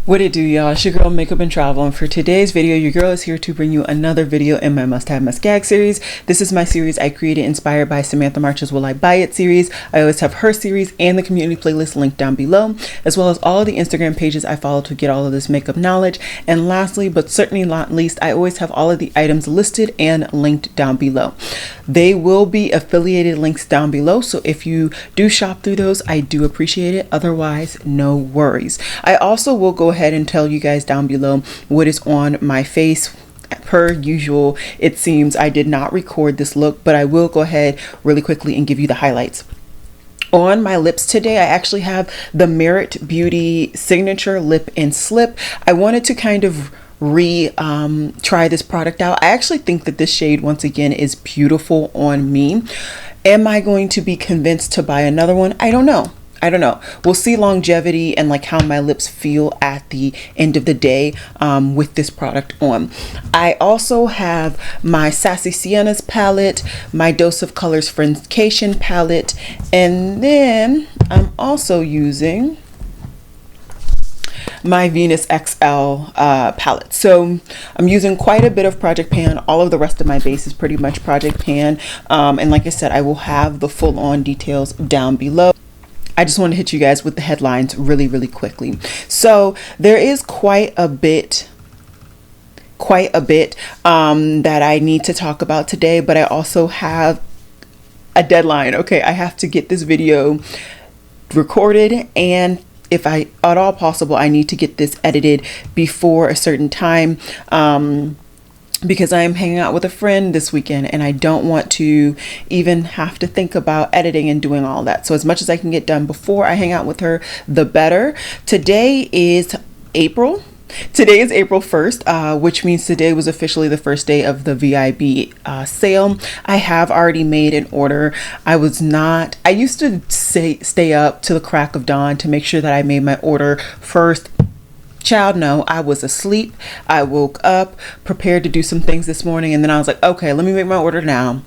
What it do, y'all? It's your girl Makeup and Travel, and for today's video your girl is here to bring you another video in my must-have must-gag series. This is my series I created inspired by Samantha March's Will I Buy It series. I always have her series and the community playlist linked down below, as well as all of the Instagram pages I follow to get all of this makeup knowledge. And lastly, but certainly not least, I always have all of the items listed and linked down below. They will be affiliated links down below, so if you do shop through those, I do appreciate it. Otherwise, no worries. I also will go ahead and tell you guys down below what is on my face. Per usual, it seems I did not record this look, but I will go ahead really quickly and give you the highlights. On my lips today, I actually have the Merit Beauty Signature Lip and Slip. I wanted to kind of try this product out. I actually think that this shade once again is beautiful on me. Am I going to be convinced to buy another one? I don't know. We'll see longevity and like how my lips feel at the end of the day with this product on. I also have my Sassy Siennas palette, my Dose of Colors Friendcation palette, and then I'm also using my Venus XL palette. So I'm using quite a bit of Project Pan. All of the rest of my base is pretty much Project Pan. And like I said, I will have the full-on details down below. I just want to hit you guys with the headlines really quickly. So there is quite a bit that I need to talk about today, but I also have a deadline. Okay, I have to get this video recorded, and if at all possible, I need to get this edited before a certain time. Because I am hanging out with a friend this weekend and I don't want to even have to think about editing and doing all that. So as much as I can get done before I hang out with her, the better. Today is April 1st, which means today was officially the first day of the VIB sale. I have already made an order. I used to stay up to the crack of dawn to make sure that I made my order first. Child, no, I was asleep. I woke up, prepared to do some things this morning, and then I was like, okay, let me make my order now,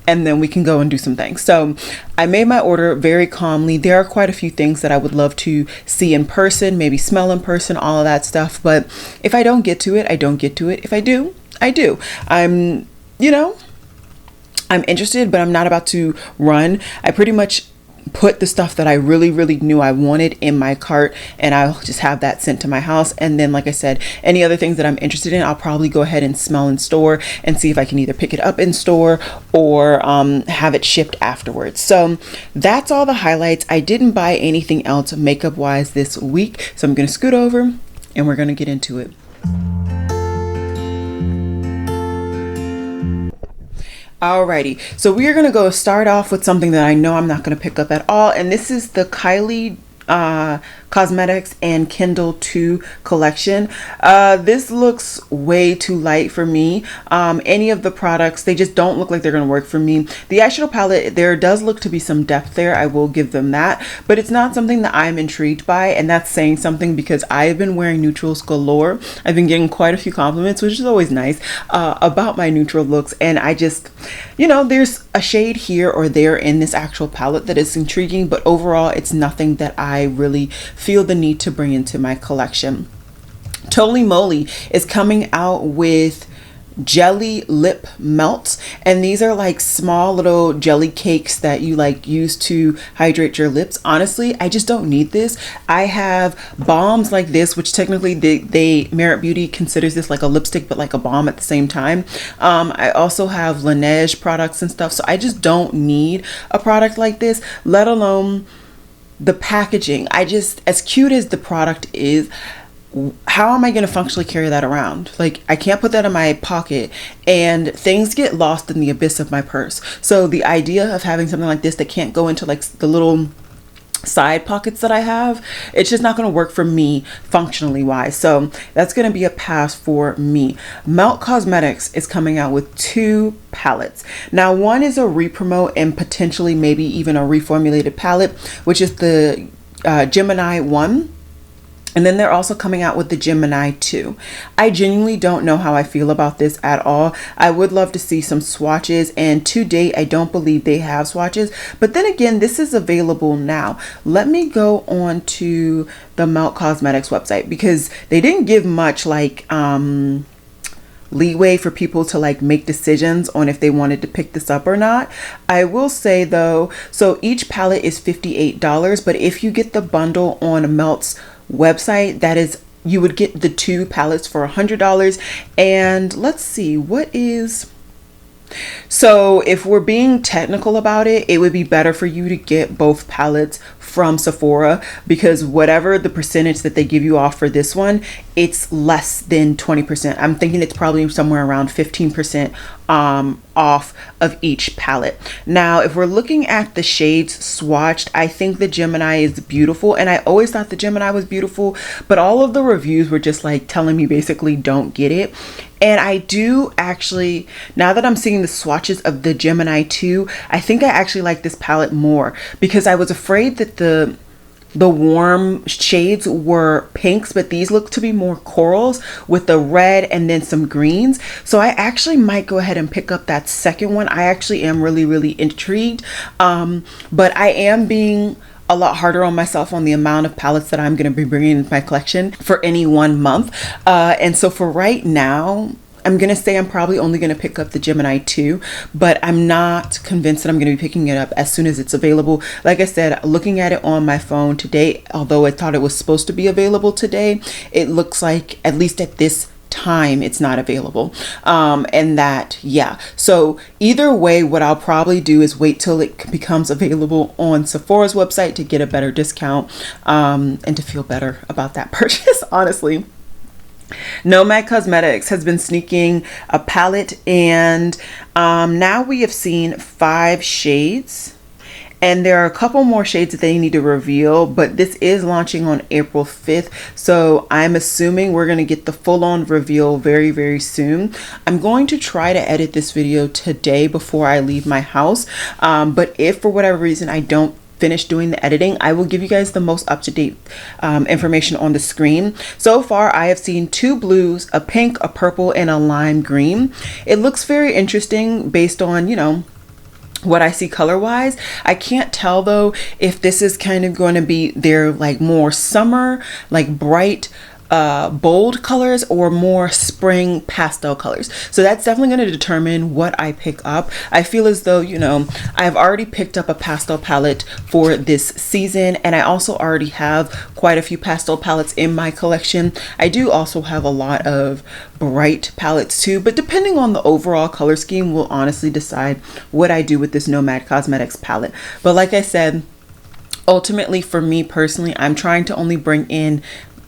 and then we can go and do some things. So I made my order very calmly. There are quite a few things that I would love to see in person, maybe smell in person, all of that stuff. But if I don't get to it, I don't get to it. If I do, I do. I'm interested, but I'm not about to run. I pretty much put the stuff that I really knew I wanted in my cart, and I'll just have that sent to my house. And then, like I said, any other things that I'm interested in, I'll probably go ahead and smell in store and see if I can either pick it up in store or have it shipped afterwards. So that's all the highlights. I didn't buy anything else makeup wise this week, so I'm gonna scoot over and we're gonna get into it. Alrighty, so we are going to start off with something that I know I'm not going to pick up at all, and this is the Kylie Cosmetics and Kindle 2 collection. This looks way too light for me. Any of the products, they just don't look like they're going to work for me. The eyeshadow palette, there does look to be some depth there. I will give them that, but it's not something that I'm intrigued by, and that's saying something because I've been wearing neutrals galore. I've been getting quite a few compliments, which is always nice, about my neutral looks, and I just, there's a shade here or there in this actual palette that is intriguing, but overall it's nothing that I really feel the need to bring into my collection. Totally Moly is coming out with jelly lip melts, and these are like small little jelly cakes that you like use to hydrate your lips. Honestly, I just don't need this. I have balms like this, which technically Merit Beauty considers this like a lipstick but like a balm at the same time. I also have Laneige products and stuff, so I just don't need a product like this, let alone the packaging. As cute as the product is, how am I going to functionally carry that around? Like, I can't put that in my pocket, and things get lost in the abyss of my purse. So the idea of having something like this that can't go into like the little side pockets that I have, it's just not going to work for me functionally wise. So that's going to be a pass for me. Nomad Cosmetics is coming out with 2 palettes. Now, one is a re-promote and potentially maybe even a reformulated palette, which is the Gemini one. And then they're also coming out with the Gemini 2. I genuinely don't know how I feel about this at all. I would love to see some swatches, and to date, I don't believe they have swatches. But then again, this is available now. Let me go on to the Melt Cosmetics website, because they didn't give much like leeway for people to like make decisions on if they wanted to pick this up or not. I will say though, so each palette is $58, but if you get the bundle on Melt's website, that is, you would get the 2 palettes for $100. And let's see, what is, so if we're being technical about it, it would be better for you to get both palettes from Sephora, because whatever the percentage that they give you off for this one, it's less than 20%. I'm thinking it's probably somewhere around 15% off of each palette. Now, if we're looking at the shades swatched, I think the Gemini is beautiful, and I always thought the Gemini was beautiful, but all of the reviews were just like telling me basically don't get it. And I do actually, now that I'm seeing the swatches of the Gemini 2, I think I actually like this palette more, because I was afraid that the warm shades were pinks, but these look to be more corals with the red and then some greens. So I actually might go ahead and pick up that second one. I actually am really intrigued, but I am being a lot harder on myself on the amount of palettes that I'm going to be bringing into my collection for any 1 month. And so for right now, I'm going to say I'm probably only going to pick up the Gemini 2, but I'm not convinced that I'm going to be picking it up as soon as it's available. Like I said, looking at it on my phone today, although I thought it was supposed to be available today, it looks like, at least at this time, it's not available. And that, yeah. So either way, what I'll probably do is wait till it becomes available on Sephora's website to get a better discount, and to feel better about that purchase, honestly. Nomad Cosmetics has been sneaking a palette, and now we have seen 5 shades, and there are a couple more shades that they need to reveal, but this is launching on April 5th, so I'm assuming we're going to get the full-on reveal very soon. I'm going to try to edit this video today before I leave my house, but if for whatever reason I don't finish doing the editing, I will give you guys the most up-to-date information on the screen. So far, I have seen 2 blues, a pink, a purple, and a lime green. It looks very interesting based on, you know, what I see color wise. I can't tell though if this is kind of going to be their like more summer, like bright, bold colors, or more spring pastel colors. So that's definitely going to determine what I pick up. I feel as though, you know, I've already picked up a pastel palette for this season, and I also already have quite a few pastel palettes in my collection. I do also have a lot of bright palettes too, but depending on the overall color scheme will honestly decide what I do with this Nomad Cosmetics palette. But like I said, ultimately for me personally, I'm trying to only bring in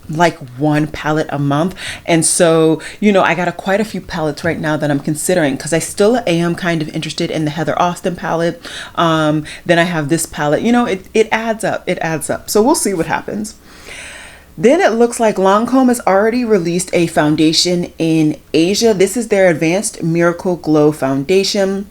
like 1 palette a month, and so, you know, I got quite a few palettes right now that I'm considering, because I still am kind of interested in the Heather Austin palette. Then I have this palette, you know, it adds up, so we'll see what happens. Then it looks like Lancome has already released a foundation in Asia. This is their Advanced Miracle Glow Foundation.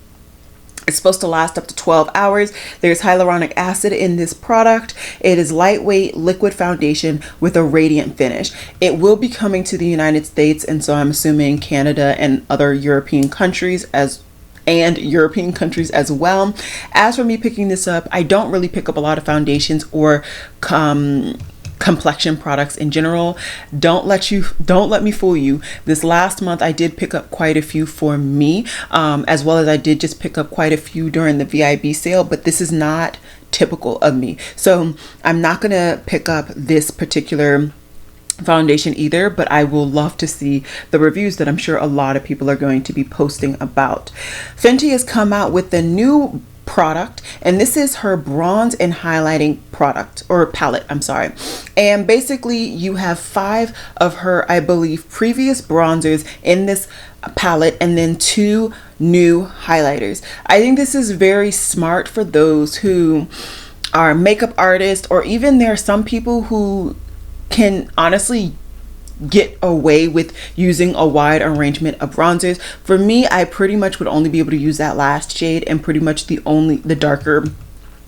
It's supposed to last up to 12 hours. There's hyaluronic acid in this product. It is lightweight liquid foundation with a radiant finish. It will be coming to the United States, and so I'm assuming Canada and other European countries as well. As for me picking this up, I don't really pick up a lot of foundations or complexion products in general. Don't let me fool you. This last month I did pick up quite a few for me, as well as I did just pick up quite a few during the VIB sale, but this is not typical of me, so I'm not gonna pick up this particular foundation either, but I will love to see the reviews that I'm sure a lot of people are going to be posting about. Fenty has come out with the new product, and this is her bronze and highlighting product, or palette, I'm sorry. And basically you have 5 of her, I believe, previous bronzers in this palette, and then 2 new highlighters. I think this is very smart for those who are makeup artists, or even there are some people who can honestly get away with using a wide arrangement of bronzers. For me, I pretty much would only be able to use that last shade and pretty much the darker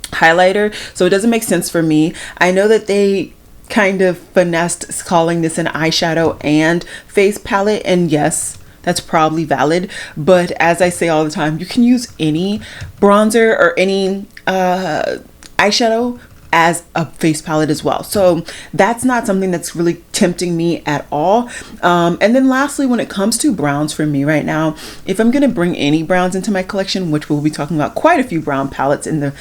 highlighter, so it doesn't make sense for me. I know that they kind of finessed calling this an eyeshadow and face palette, and yes, that's probably valid, but as I say all the time, you can use any bronzer or any eyeshadow as a face palette as well. So that's not something that's really tempting me at all. And then lastly, when it comes to browns for me right now, if I'm gonna bring any browns into my collection, which we'll be talking about quite a few brown palettes in the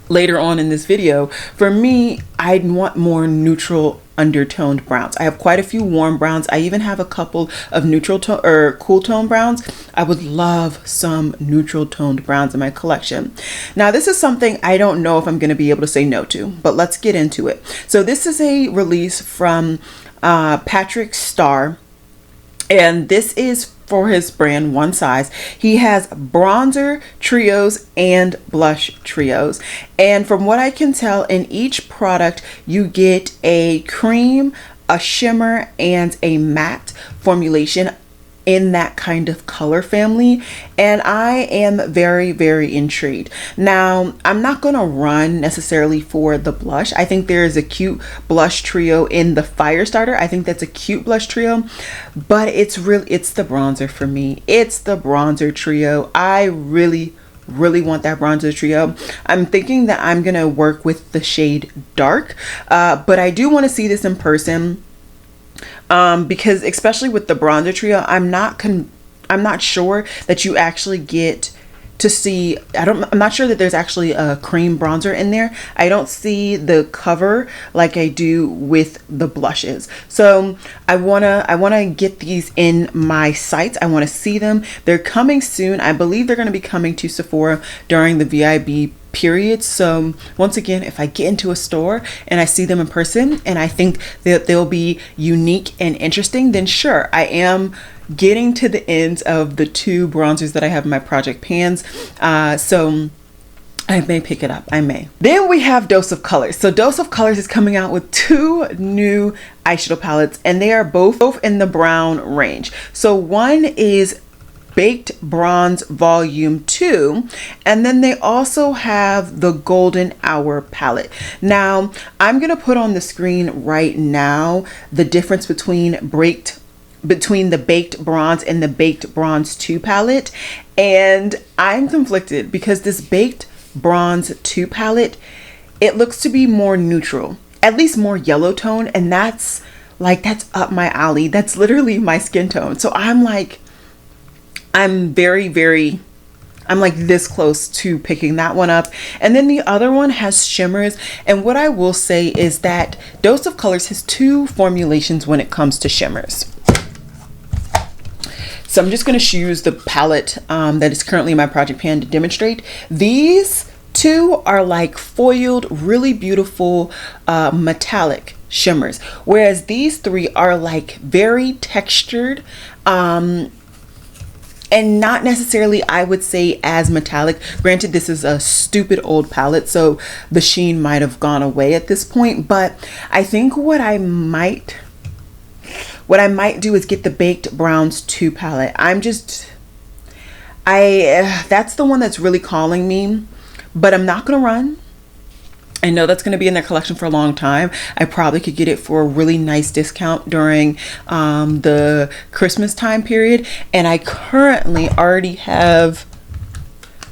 later on in this video, for me, I'd want more neutral undertoned browns. I have quite a few warm browns. I even have a couple of neutral tone or cool tone browns. I would love some neutral toned browns in my collection. Now, this is something I don't know if I'm going to be able to say no to, but let's get into it. So this is a release from Patrick Starr, and this is for his brand One Size. He has bronzer trios and blush trios, and from what I can tell, in each product you get a cream, a shimmer, and a matte formulation in that kind of color family, and I am very, very intrigued. Now, I'm not gonna run necessarily for the blush. I think there is a cute blush trio in the Firestarter. I think that's a cute blush trio, but it's the bronzer for me. It's the bronzer trio. I really want that bronzer trio. I'm thinking that I'm gonna work with the shade Dark, but I do want to see this in person. Because especially with the bronzer trio, I'm not sure that you actually get to see, I'm not sure that there's actually a cream bronzer in there. I don't see the cover like I do with the blushes. So I wanna get these in my sights. I wanna see them. They're coming soon. I believe they're gonna be coming to Sephora during the VIB period. So once again, if I get into a store and I see them in person and I think that they'll be unique and interesting, then sure, I am getting to the ends of the two bronzers that I have in my project pans. So I may pick it up. I may. Then we have Dose of Colors. So Dose of Colors is coming out with two new eyeshadow palettes, and they are both in the brown range. So one is Baked Bronze Volume 2, and then they also have the Golden Hour palette. Now, I'm gonna put on the screen right now the difference between the Baked Bronze and the Baked Bronze 2 palette, and I'm conflicted because this Baked Bronze 2 palette, it looks to be more neutral, at least more yellow tone, and that's up my alley. That's literally my skin tone. So I'm like this close to picking that one up. And then the other one has shimmers. And what I will say is that Dose of Colors has two formulations when it comes to shimmers. So I'm just going to use the palette that is currently in my project pan to demonstrate. These two are like foiled, really beautiful metallic shimmers, whereas these three are like very textured, and not necessarily, I would say, as metallic. Granted, this is a stupid old palette, so the sheen might have gone away at this point, but I think what I might do is get the Baked Browns 2 palette. That's the one that's really calling me, but I'm not gonna run. I know that's going to be in their collection for a long time. I probably could get it for a really nice discount during the Christmas time period. And I currently already have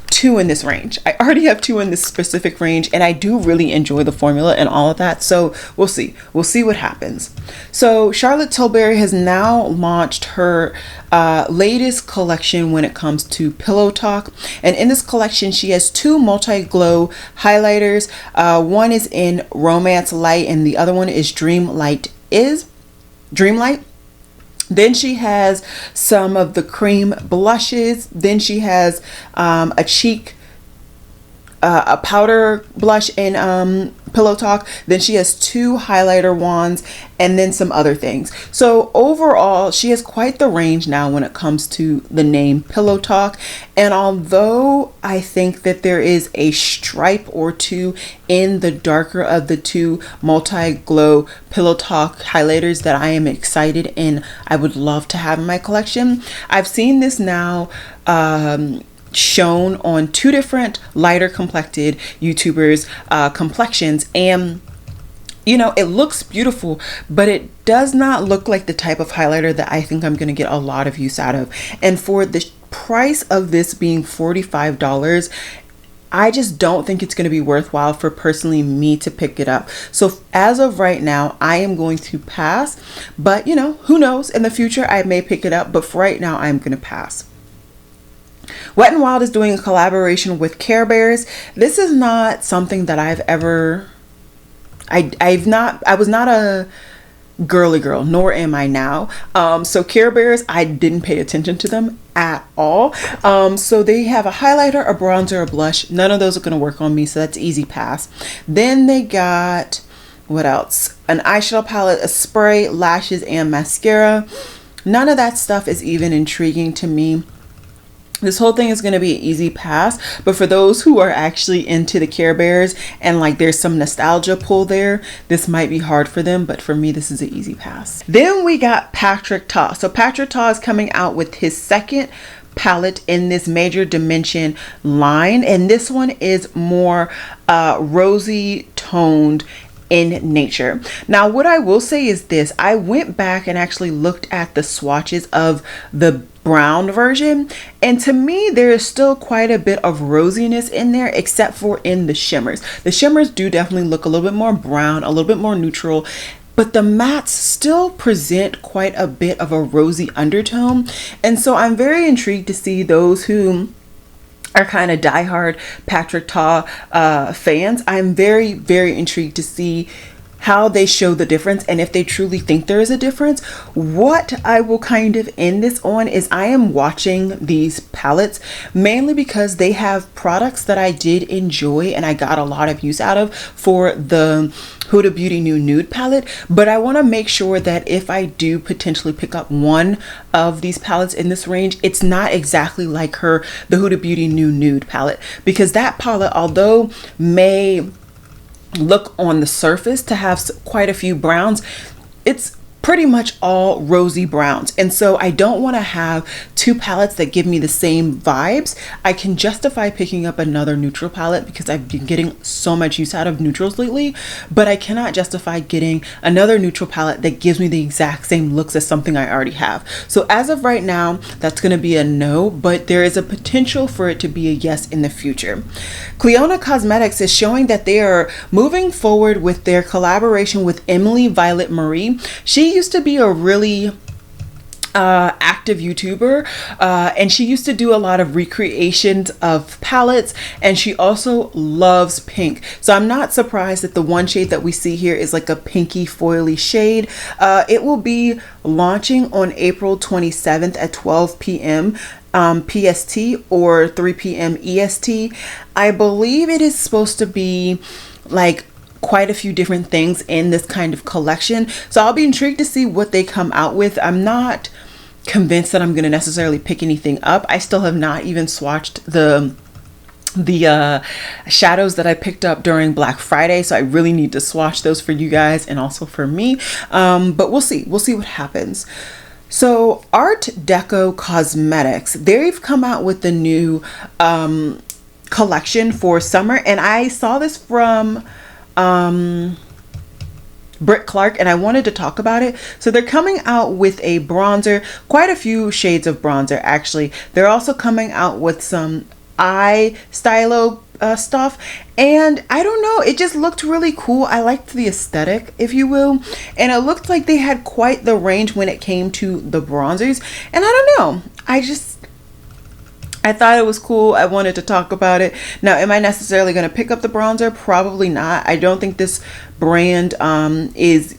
two in this range. I already have two in this specific range, and I do really enjoy the formula and all of that. So we'll see what happens. So Charlotte Tilbury has now launched her latest collection when it comes to Pillow Talk, and in this collection she has two multi-glow highlighters. One is in Romance Light and the other one is Dreamlight. Then she has some of the cream blushes. Then she has a cheek, a powder blush in Pillow Talk. Then she has two highlighter wands and then some other things. So overall, she has quite the range now when it comes to the name Pillow Talk. And although I think that there is a stripe or two in the darker of the two multi-glow Pillow Talk highlighters that I am excited and I would love to have in my collection, I've seen this now shown on two different lighter complected YouTubers complexions, and you know, it looks beautiful, but it does not look like the type of highlighter that I think I'm going to get a lot of use out of. And for the price of this being $45, I just don't think it's going to be worthwhile for personally me to pick it up. So as of right now, I am going to pass, but you know, who knows, in the future I may pick it up, but for right now I'm going to pass. Wet n Wild is doing a collaboration with Care Bears. This is not something that I've ever, I was not a girly girl, nor am I now. So Care Bears, I didn't pay attention to them at all. So they have a highlighter, a bronzer, a blush. None of those are going to work on me, so that's easy pass. Then they got, what else? An eyeshadow palette, a spray, lashes, and mascara. None of that stuff is even intriguing to me. This whole thing is going to be an easy pass, but for those who are actually into the Care Bears and like there's some nostalgia pull there, this might be hard for them, but for me this is an easy pass. Then we got Patrick Ta. So Patrick Ta is coming out with his second palette in this Major Dimension line, and this one is more rosy toned in nature. Now what I will say is this: I went back and actually looked at the swatches of the brown version, and to me there is still quite a bit of rosiness in there, except for in the shimmers. The shimmers do definitely look a little bit more brown, a little bit more neutral, but the mattes still present quite a bit of a rosy undertone. And so I'm very intrigued to see those who are kind of diehard Patrick Ta fans. I'm very, very intrigued to see how they show the difference, and if they truly think there is a difference. What I will kind of end this on is I am watching these palettes mainly because they have products that I did enjoy and I got a lot of use out of for the Huda Beauty New Nude palette, but I want to make sure that if I do potentially pick up one of these palettes in this range, it's not exactly like the Huda Beauty New Nude palette, because that palette, although may look on the surface to have quite a few browns, it's pretty much all rosy browns, and so I don't want to have two palettes that give me the same vibes. I can justify picking up another neutral palette because I've been getting so much use out of neutrals lately, but I cannot justify getting another neutral palette that gives me the exact same looks as something I already have. So as of right now, that's going to be a no, but there is a potential for it to be a yes in the future. Cleona Cosmetics is showing that they are moving forward with their collaboration with Emily Violet Marie. She used to be a really active YouTuber, and she used to do a lot of recreations of palettes, and she also loves pink. So I'm not surprised that the one shade that we see here is like a pinky foily shade. It will be launching on April 27th at 12 p.m. PST or 3 p.m. EST. I believe it is supposed to be like quite a few different things in this kind of collection, so I'll be intrigued to see what they come out with. I'm not convinced that I'm going to necessarily pick anything up. I still have not even swatched the shadows that I picked up during Black Friday, so I really need to swatch those for you guys and also for me, but we'll see what happens. So Art Deco Cosmetics, they've come out with the new collection for summer, and I saw this from Britt Clark, and I wanted to talk about it. So they're coming out with a bronzer, quite a few shades of bronzer actually. They're also coming out with some eye stylo stuff, and I don't know, it just looked really cool. I liked the aesthetic, if you will, and it looked like they had quite the range when it came to the bronzers, and I don't know, I thought it was cool. I wanted to talk about it. Now, am I necessarily going to pick up the bronzer? Probably not. I don't think this brand is,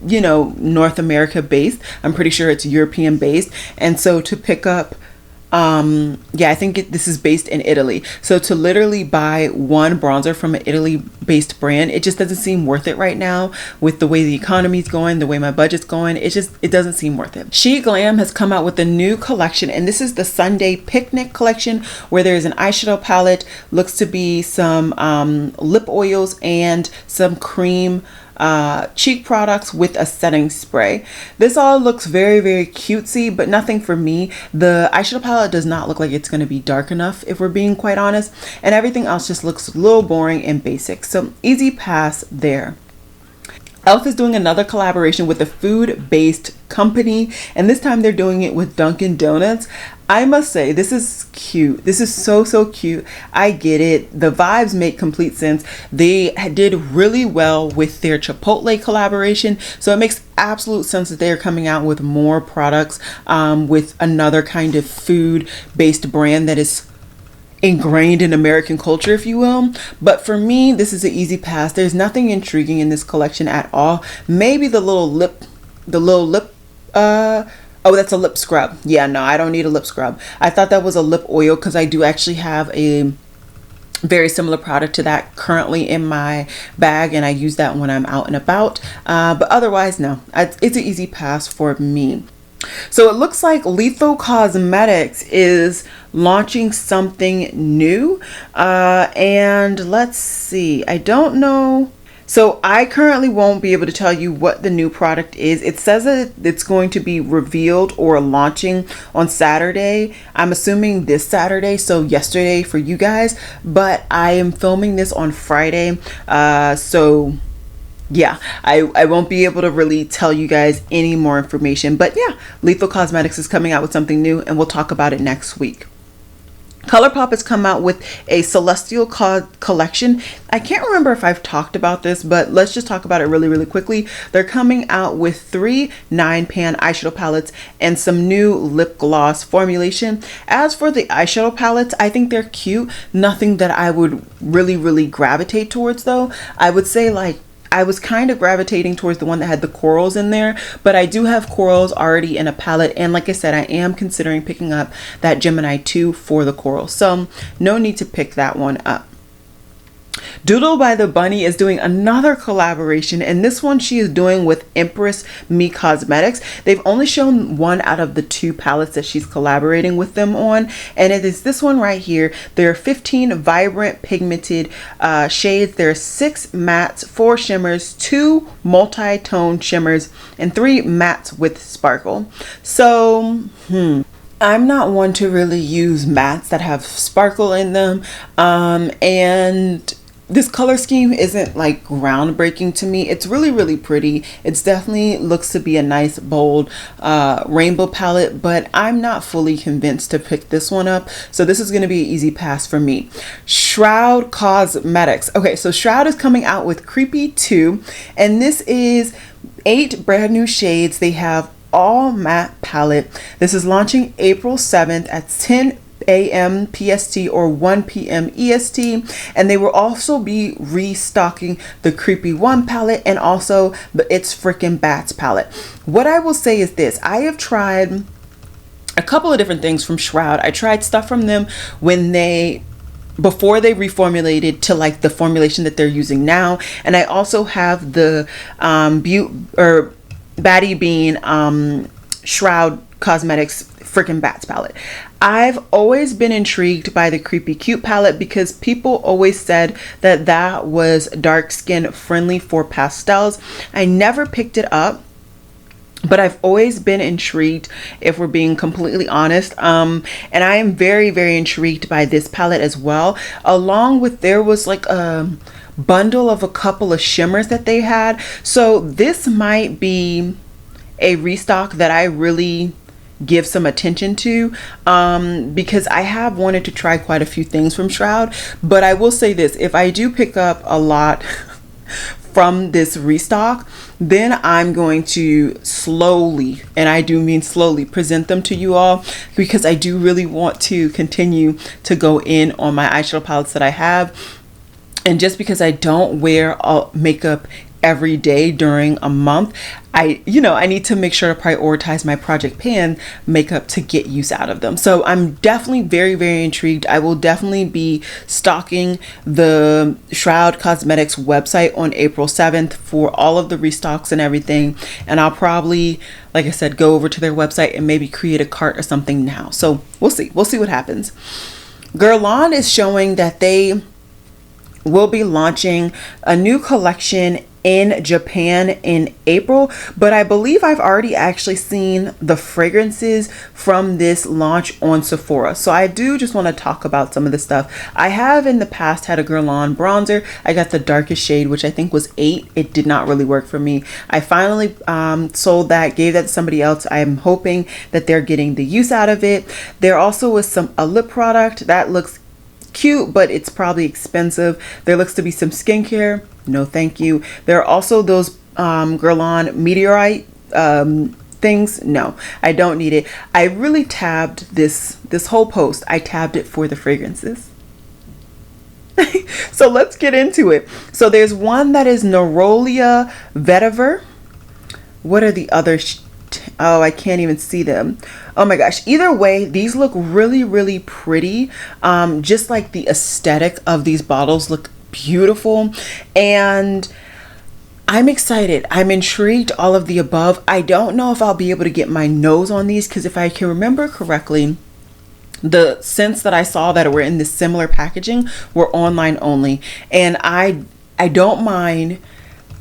you know, North America based. I'm pretty sure it's European based. And so to pick up, yeah, I think this is based in Italy. So to literally buy one bronzer from an Italy based brand, it just doesn't seem worth it right now with the way the economy's going, the way my budget's going. It doesn't seem worth it. Glam has come out with a new collection, and this is the Sunday Picnic collection, where there's an eyeshadow palette, looks to be some lip oils and some cream cheek products with a setting spray. This all looks very, very cutesy, but nothing for me. The eyeshadow palette does not look like it's going to be dark enough, if we're being quite honest, and everything else just looks a little boring and basic, so easy pass there. e.l.f. is doing another collaboration with a food-based company, and this time they're doing it with Dunkin' Donuts. I must say, this is cute. This is so, so cute. I get it. The vibes make complete sense. They did really well with their Chipotle collaboration, so it makes absolute sense that they are coming out with more products with another kind of food-based brand that is ingrained in American culture, if you will. But for me, this is an easy pass. There's nothing intriguing in this collection at all. Maybe the little lip, oh, that's a lip scrub. Yeah, no, I don't need a lip scrub. I thought that was a lip oil because I do actually have a very similar product to that currently in my bag, and I use that when I'm out and about. But otherwise, no, it's an easy pass for me. So it looks like Deco Cosmetics is launching something new. And let's see, I don't know. So I currently won't be able to tell you what the new product is. It says that it's going to be revealed or launching on Saturday. I'm assuming this Saturday, so yesterday for you guys. But I am filming this on Friday. So yeah, I won't be able to really tell you guys any more information. But yeah, Deco Cosmetics is coming out with something new, and we'll talk about it next week. Colourpop has come out with a Celestial collection. I can't remember if I've talked about this, but let's just talk about it really, really quickly. They're coming out with 3 9-pan eyeshadow palettes and some new lip gloss formulation. As for the eyeshadow palettes, I think they're cute. Nothing that I would really, really gravitate towards though. I would say like, I was kind of gravitating towards the one that had the corals in there, but I do have corals already in a palette. And like I said, I am considering picking up that Gemini 2 for the coral. So no need to pick that one up. Doodle by the Bunny is doing another collaboration, and this one she is doing with Empress Me Cosmetics. They've only shown 1 out of the 2 palettes that she's collaborating with them on, and it is this one right here. There are 15 vibrant pigmented shades. There are 6 mattes, 4 shimmers, 2 multi-tone shimmers, and 3 mattes with sparkle. So I'm not one to really use mattes that have sparkle in them, and this color scheme isn't like groundbreaking to me. It's really, really pretty. It's definitely looks to be a nice bold rainbow palette, but I'm not fully convinced to pick this one up. So this is going to be an easy pass for me. Shroud Cosmetics. Okay, so Shroud is coming out with Creepy 2, and this is 8 brand new shades. They have all matte palette. This is launching April 7th at 10 a.m. PST or 1 p.m. EST, and they will also be restocking the Creepy 1 palette and also the It's Frickin' Bats palette. What I will say is this: I have tried a couple of different things from Shroud. I tried stuff from them before they reformulated to like the formulation that they're using now, and I also have the Baddie Bean Shroud Cosmetics Frickin' Bats palette. I've always been intrigued by the Creepy Cute palette because people always said that that was dark skin friendly for pastels. I never picked it up, but I've always been intrigued, if we're being completely honest. And I am very, very intrigued by this palette as well. Along with, there was like a bundle of a couple of shimmers that they had. So this might be a restock that I really give some attention to, because I have wanted to try quite a few things from Shroud. But I will say this: if I do pick up a lot from this restock, then I'm going to slowly, and I do mean slowly, present them to you all, because I do really want to continue to go in on my eyeshadow palettes that I have. And just because I don't wear makeup every day during a month, I need to make sure to prioritize my Project Pan makeup to get use out of them. So I'm definitely very, very intrigued. I will definitely be stocking the Shroud Cosmetics website on April 7th for all of the restocks and everything. And I'll probably, like I said, go over to their website and maybe create a cart or something now. So we'll see what happens. Garland is showing that they will be launching a new collection in Japan in April, but I believe I've already actually seen the fragrances from this launch on Sephora. So I do just want to talk about some of the stuff. I have in the past had a Garland bronzer. I got the darkest shade, which I think was 8. It did not really work for me. I finally sold that, gave that to somebody else. I'm hoping that they're getting the use out of it. There also was a lip product that looks cute, but it's probably expensive. There looks to be some skincare. No thank you. There are also those Garland meteorite things. No, I don't need it. I really tabbed this whole post. I tabbed it for the fragrances. So let's get into it. So there's one that is Neroli Vetiver. What are the other oh, I can't even see them. Oh my gosh. Either way, these look really, really pretty. Just like the aesthetic of these bottles look beautiful, and I'm excited. I'm intrigued, all of the above. I don't know if I'll be able to get my nose on these, because if I can remember correctly, the scents that I saw that were in this similar packaging were online only, and I don't mind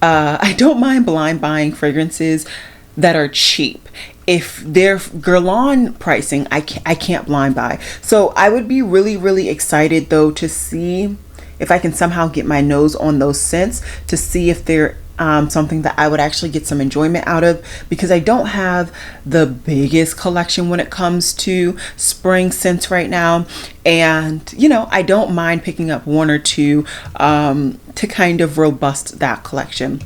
blind buying fragrances that are cheap. If they're Garland pricing, I can't blind buy. So I would be really, really excited though to see if I can somehow get my nose on those scents, to see if they're something that I would actually get some enjoyment out of, because I don't have the biggest collection when it comes to spring scents right now. And, you know, I don't mind picking up one or two to kind of robust that collection.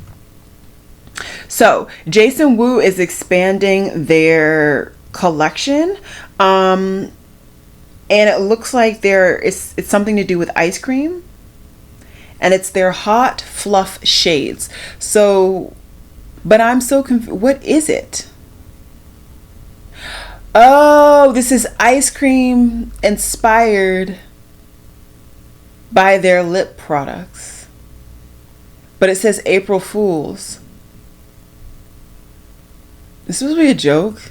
So Jason Wu is expanding their collection. And it looks like it's something to do with ice cream. And it's their hot fluff shades. So, but I'm so confused. What is it? Oh, this is ice cream inspired by their lip products. But it says April Fools. This is supposed to be a joke.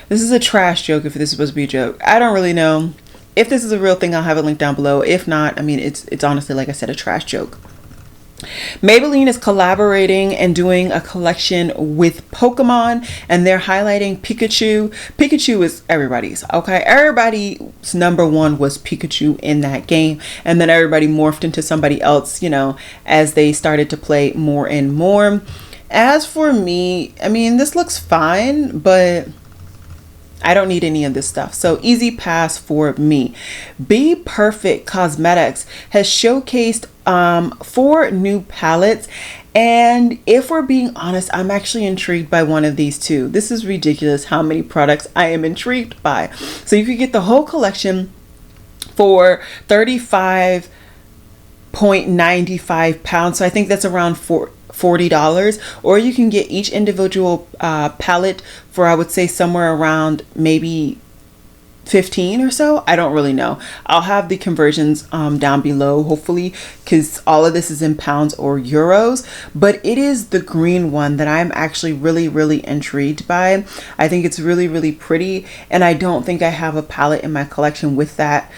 This is a trash joke if this is supposed to be a joke. I don't really know. If this is a real thing, I'll have a link down below. If not, I mean, it's honestly, like I said, a trash joke. Maybelline is collaborating and doing a collection with Pokemon, and they're highlighting Pikachu. Pikachu is everybody's, okay? Everybody's number one was Pikachu in that game, and then everybody morphed into somebody else, you know, as they started to play more and more. As for me, I mean, this looks fine, but I don't need any of this stuff. So easy pass for me. Be Perfect Cosmetics has showcased 4 new palettes. And if we're being honest, I'm actually intrigued by one of these too. This is ridiculous how many products I am intrigued by. So you could get the whole collection for £35.95. So I think that's around $40, or you can get each individual palette for, I would say, somewhere around maybe 15 or so. I don't really know. I'll have the conversions down below, hopefully, because all of this is in pounds or euros. But it is the green one that I'm actually really, really intrigued by. I think it's really, really pretty, and I don't think I have a palette in my collection with that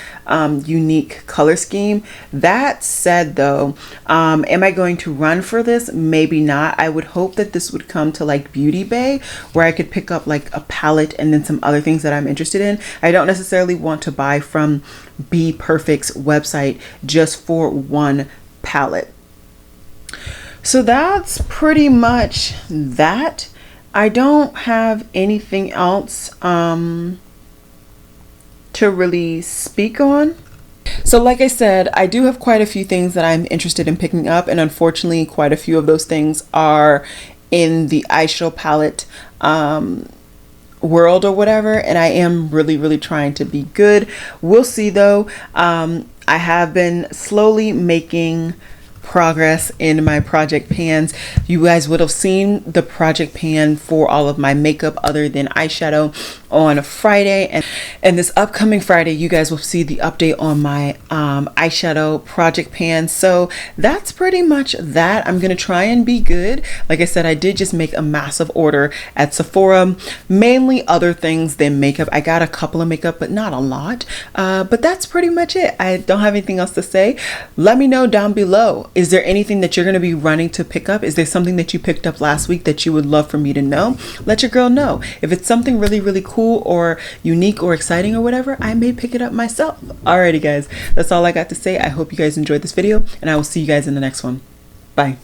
unique color scheme. That said though, am I going to run for this? Maybe not. I would hope that this would come to like Beauty Bay, where I could pick up like a palette and then some other things that I'm interested in. I don't necessarily want to buy from Be Perfect's website just for one palette. So that's pretty much that. I don't have anything else to really speak on. So like I said, I do have quite a few things that I'm interested in picking up, and unfortunately quite a few of those things are in the eyeshadow palette world or whatever, and I am really, really trying to be good. We'll see though. I have been slowly making progress in my project pans. You guys would have seen the project pan for all of my makeup other than eyeshadow on Friday, and this upcoming Friday you guys will see the update on my eyeshadow project pan. So that's pretty much that. I'm gonna try and be good. Like I said, I did just make a massive order at Sephora, mainly other things than makeup. I got a couple of makeup, but not a lot. But that's pretty much it. I don't have anything else to say. Let me know down below. Is there anything that you're going to be running to pick up? Is there something that you picked up last week that you would love for me to know? Let your girl know. If it's something really, really cool or unique or exciting or whatever, I may pick it up myself. Alrighty guys, that's all I got to say. I hope you guys enjoyed this video, and I will see you guys in the next one. Bye.